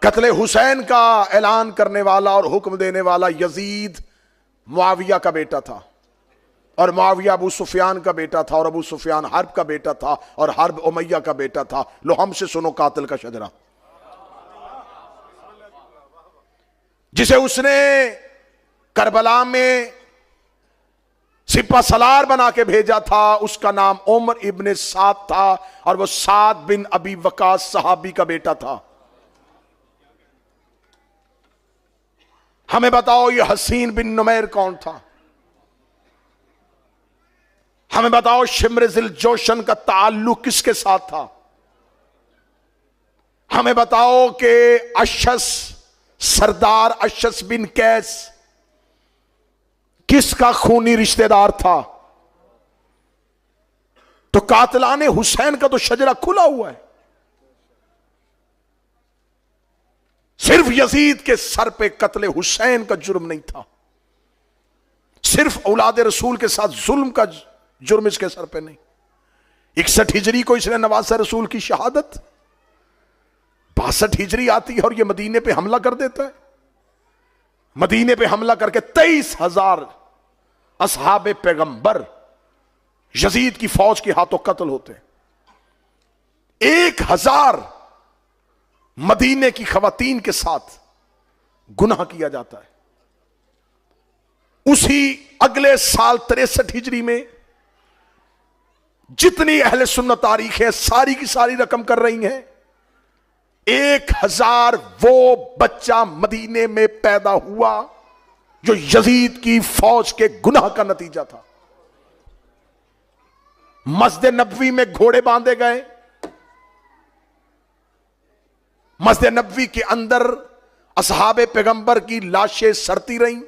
قتل حسین کا اعلان کرنے والا اور حکم دینے والا یزید معاویہ کا بیٹا تھا، اور معاویہ ابو سفیان کا بیٹا تھا، اور ابو سفیان حرب کا بیٹا تھا، اور حرب امیہ کا بیٹا تھا۔ لو ہم سے سنو قاتل کا شجرہ، جسے اس نے کربلا میں سپہ سالار بنا کے بھیجا تھا، اس کا نام عمر ابن سعد تھا، اور وہ سعد بن ابی وقاص صحابی کا بیٹا تھا۔ ہمیں بتاؤ یہ حسین بن نمیر کون تھا؟ ہمیں بتاؤ شمر ذی الجوشن کا تعلق کس کے ساتھ تھا؟ ہمیں بتاؤ کہ اشس سردار اشس بن قیس کس کا خونی رشتہ دار تھا؟ تو قاتلان حسین کا تو شجرہ کھلا ہوا ہے۔ صرف یزید کے سر پہ قتل حسین کا جرم نہیں تھا، صرف اولاد رسول کے ساتھ ظلم کا جرم اس کے سر پہ نہیں۔ 61 ہجری کو اس نے نواسہ رسول کی شہادت، 62 ہجری آتی ہے اور یہ مدینے پہ حملہ کر دیتا ہے۔ مدینے پہ حملہ کر کے 23,000 اصحاب پیغمبر یزید کی فوج کے ہاتھوں قتل ہوتے ہیں۔ 1,000 مدینے کی خواتین کے ساتھ گناہ کیا جاتا ہے۔ اسی اگلے سال 63 ہجری میں جتنی اہل سنت تاریخ ہے ساری کی ساری رقم کر رہی ہیں، 1,000 وہ بچہ مدینے میں پیدا ہوا جو یزید کی فوج کے گناہ کا نتیجہ تھا۔ مسجد نبوی میں گھوڑے باندھے گئے، مسجد نبوی کے اندر اصحاب پیغمبر کی لاشیں سڑتی رہیں،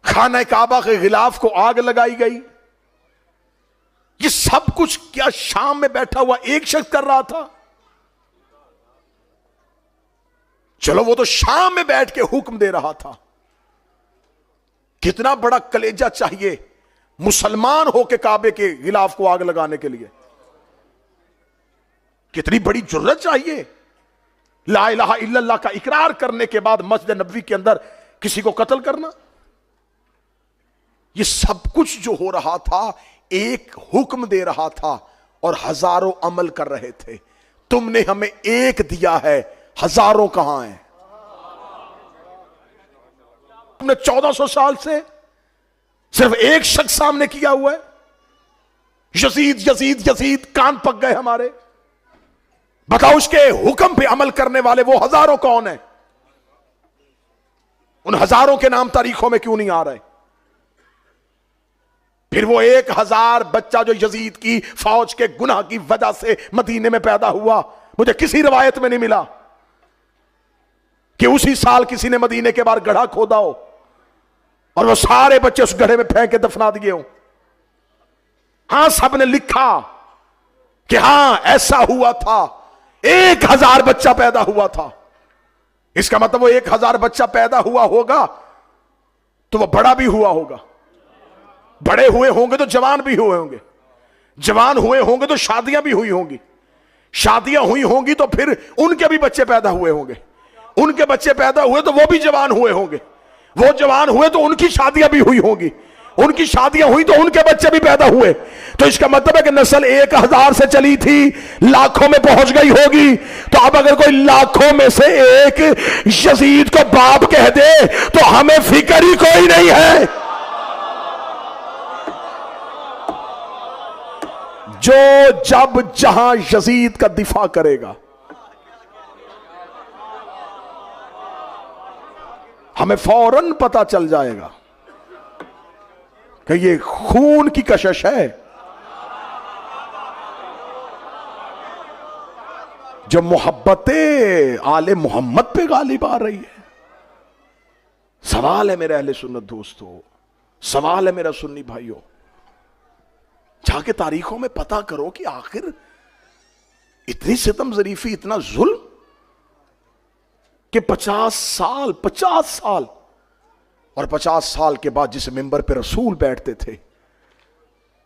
خانہ کعبہ کے غلاف کو آگ لگائی گئی۔ یہ سب کچھ کیا شام میں بیٹھا ہوا ایک شخص کر رہا تھا؟ چلو وہ تو شام میں بیٹھ کے حکم دے رہا تھا، کتنا بڑا کلیجہ چاہیے مسلمان ہو کے کعبے کے غلاف کو آگ لگانے کے لیے، کتنی بڑی جرت چاہیے لا الہ الا اللہ کا اقرار کرنے کے بعد مسجد نبوی کے اندر کسی کو قتل کرنا۔ یہ سب کچھ جو ہو رہا تھا ایک حکم دے رہا تھا اور ہزاروں عمل کر رہے تھے۔ تم نے ہمیں ایک دیا ہے، ہزاروں کہاں ہیں؟ تم نے 1400 سال سے صرف ایک شخص سامنے کیا ہوا ہے، یزید یزید یزید، کان پک گئے ہمارے۔ بتاؤ اس کے حکم پہ عمل کرنے والے وہ ہزاروں کون ہیں؟ ان ہزاروں کے نام تاریخوں میں کیوں نہیں آ رہے؟ پھر وہ 1,000 بچہ جو یزید کی فوج کے گناہ کی وجہ سے مدینے میں پیدا ہوا، مجھے کسی روایت میں نہیں ملا کہ اسی سال کسی نے مدینے کے باہر گڑھا کھودا ہو اور وہ سارے بچے اس گڑھے میں پھینک کے دفنا دیے ہوں۔ ہاں سب نے لکھا کہ ہاں ایسا ہوا تھا، 1,000 بچہ پیدا ہوا تھا۔ اس کا مطلب وہ 1,000 بچہ پیدا ہوا ہوگا تو وہ بڑا بھی ہوا ہوگا، بڑے ہوئے ہوں گے تو جوان بھی ہوئے ہوں گے، جوان ہوئے ہوں گے تو شادیاں بھی ہوئی ہوں گی، شادیاں ہوئی ہوں گی تو پھر ان کے بھی بچے پیدا ہوئے ہوں گے، ان کے بچے پیدا ہوئے تو وہ بھی جوان ہوئے ہوں گے، وہ جوان ہوئے تو ان کی شادیاں بھی ہوئی ہوں گی، ان کی شادیاں ہوئی تو ان کے بچے بھی پیدا ہوئے۔ تو اس کا مطلب ہے کہ نسل 1,000 سے چلی تھی، لاکھوں میں پہنچ گئی ہوگی۔ تو اب اگر کوئی لاکھوں میں سے ایک یزید کو باپ کہہ دے تو ہمیں فکر ہی کوئی نہیں ہے۔ جو جب جہاں یزید کا دفاع کرے گا ہمیں فوراً پتہ چل جائے گا کہ یہ خون کی کشش ہے۔ جو محبت آل محمد پہ غالب آ رہی ہے۔ سوال ہے میرے اہل سنت دوستو، سوال ہے میرا سنی بھائیو، جا کے تاریخوں میں پتہ کرو کہ آخر اتنی ستم ظریفی، اتنا ظلم کہ 50 سال اور 50 سال کے بعد جس ممبر پہ رسول بیٹھتے تھے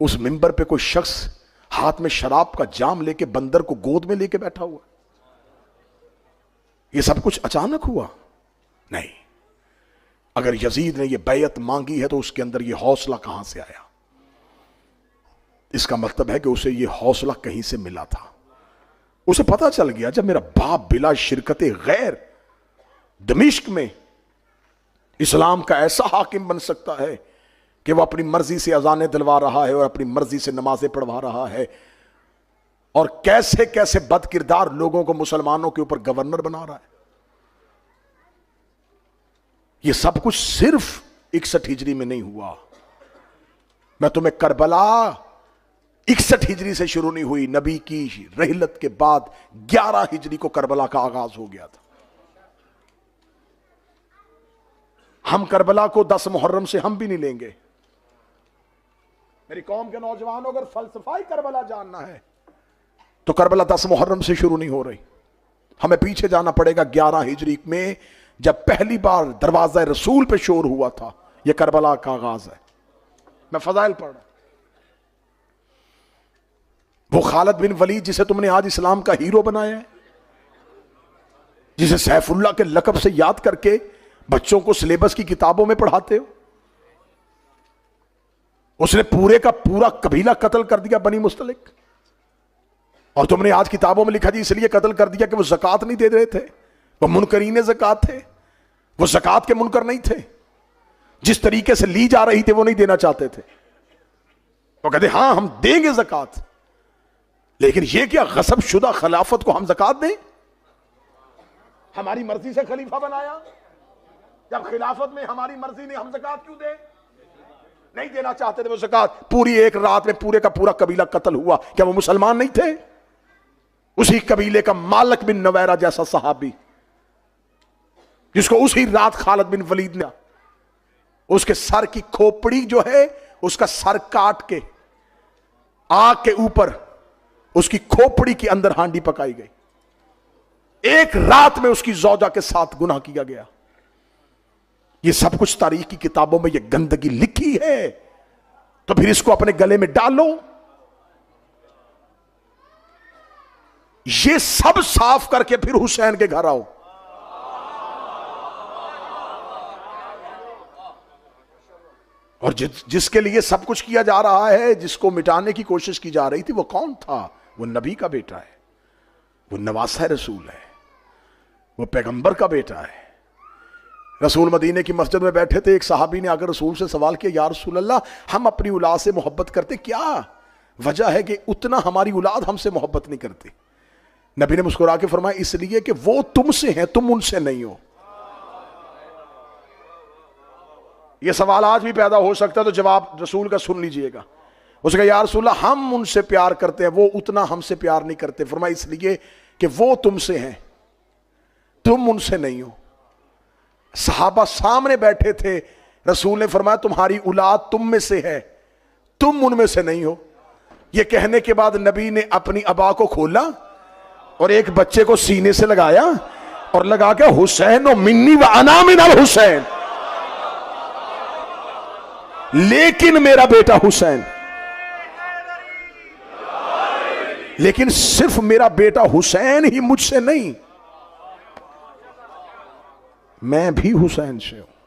اس ممبر پہ کوئی شخص ہاتھ میں شراب کا جام لے کے بندر کو گود میں لے کے بیٹھا ہوا۔ یہ سب کچھ اچانک ہوا نہیں. اگر یزید نے یہ بیعت مانگی ہے تو اس کے اندر یہ حوصلہ کہاں سے آیا؟ اس کا مطلب ہے کہ اسے یہ حوصلہ کہیں سے ملا تھا. اسے پتا چل گیا جب میرا باپ بلا شرکت غیر دمشق میں اسلام کا ایسا حاکم بن سکتا ہے کہ وہ اپنی مرضی سے اذانیں دلوا رہا ہے اور اپنی مرضی سے نمازیں پڑھوا رہا ہے اور کیسے کیسے بد کردار لوگوں کو مسلمانوں کے اوپر گورنر بنا رہا ہے. یہ سب کچھ صرف 61 ہجری میں نہیں ہوا. میں تمہیں کربلا 61 ہجری سے شروع نہیں ہوئی. نبی کی رحلت کے بعد 11 ہجری کو کربلا کا آغاز ہو گیا تھا. ہم کربلا کو 10 محرم سے ہم بھی نہیں لیں گے. میری قوم کے نوجوانوں اگر فلسفہ کربلا جاننا ہے تو کربلا 10 محرم سے شروع نہیں ہو رہی. ہمیں پیچھے جانا پڑے گا 11 ہجری میں جب پہلی بار دروازہ رسول پہ شور ہوا تھا. یہ کربلا کا آغاز ہے. میں فضائل پڑھ رہا ہوں. وہ خالد بن ولید جسے تم نے آج اسلام کا ہیرو بنایا ہے, جسے سیف اللہ کے لقب سے یاد کر کے بچوں کو سلیبس کی کتابوں میں پڑھاتے ہو, اس نے پورے کا پورا قبیلہ قتل کر دیا بنی مستلق, اور تم نے آج کتابوں میں لکھا جی اس لیے قتل کر دیا کہ وہ زکوٰۃ نہیں دے رہے تھے, وہ منکرین زکوٰۃ تھے, وہ زکوٰۃ کے منکر نہیں تھے, جس طریقے سے لی جا رہی تھی وہ نہیں دینا چاہتے تھے. وہ کہتے ہاں ہم دیں گے زکوٰۃ, لیکن یہ کیا غصب شدہ خلافت کو ہم زکوٰۃ دیں؟ ہماری مرضی سے خلیفہ بنایا, جب خلافت میں ہماری مرضی نہیں ہم زکوٰۃ کیوں دیں؟ نہیں دینا چاہتے تھے وہ زکوٰۃ. پوری ایک رات میں پورے کا پورا قبیلہ قتل ہوا. کیا وہ مسلمان نہیں تھے؟ اسی قبیلے کا مالک بن نویرہ جیسا صحابی جس کو اسی رات خالد بن ولید نے اس کے سر کی کھوپڑی جو ہے اس کا سر کاٹ کے آگ کے اوپر اس کی کھوپڑی کے اندر ہانڈی پکائی گئی. ایک رات میں اس کی زوجہ کے ساتھ گناہ کیا گیا. یہ سب کچھ تاریخ کی کتابوں میں یہ گندگی لکھی ہے, تو پھر اس کو اپنے گلے میں ڈالو. یہ سب صاف کر کے پھر حسین کے گھر آؤ. اور جس کے لیے سب کچھ کیا جا رہا ہے, جس کو مٹانے کی کوشش کی جا رہی تھی, وہ کون تھا؟ وہ نبی کا بیٹا ہے, وہ نواسہ رسول ہے, وہ پیغمبر کا بیٹا ہے. رسول مدینے کی مسجد میں بیٹھے تھے, ایک صحابی نے آ کر رسول سے سوال کیا, یا رسول اللہ ہم اپنی اولاد سے محبت کرتے, کیا وجہ ہے کہ اتنا ہماری اولاد ہم سے محبت نہیں کرتی؟ نبی نے مسکرا کے فرمایا, اس لیے کہ وہ تم سے ہیں, تم ان سے نہیں ہو. یہ سوال آج بھی پیدا ہو سکتا ہے, تو جواب رسول کا سن لیجئے گا. اس نے کہا یا رسول اللہ ہم ان سے پیار کرتے ہیں, وہ اتنا ہم سے پیار نہیں کرتے. فرمایا اس لیے کہ وہ تم سے ہیں, تم ان سے نہیں ہو. صحابہ سامنے بیٹھے تھے, رسول نے فرمایا تمہاری اولاد تم میں سے ہے, تم ان میں سے نہیں ہو. یہ کہنے کے بعد نبی نے اپنی ابا کو کھولا اور ایک بچے کو سینے سے لگایا اور لگا کے حسین و منی و انا من الحسین, لیکن میرا بیٹا حسین, لیکن صرف میرا بیٹا حسین ہی مجھ سے نہیں, میں بھی حسین سے ہوں.